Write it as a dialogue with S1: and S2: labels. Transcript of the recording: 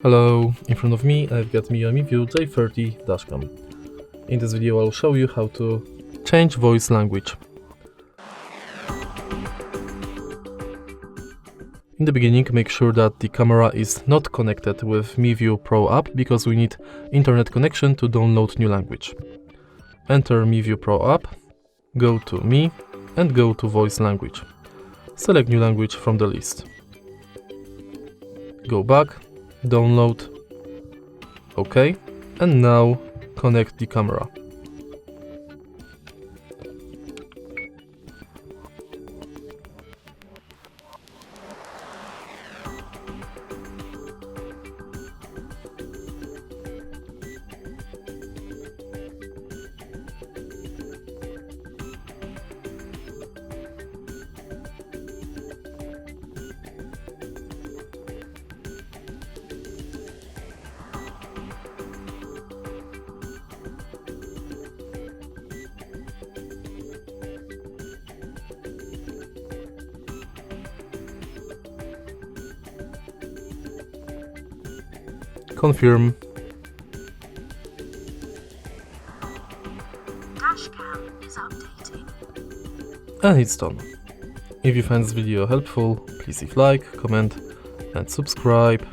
S1: Hello, in front of me I've got MiVue J30 dashcam. In this video I'll show you how to change voice language. In the beginning, make sure that the camera is not connected with MiVue Pro app because we need internet connection to download new language. Enter MiVue Pro app, go to Me and go to voice language. Select new language from the list. Go back, download, OK, and now connect the camera. Confirm.
S2: Dashcam is updating.
S1: And it's done. If you find this video helpful, please leave like, comment and subscribe.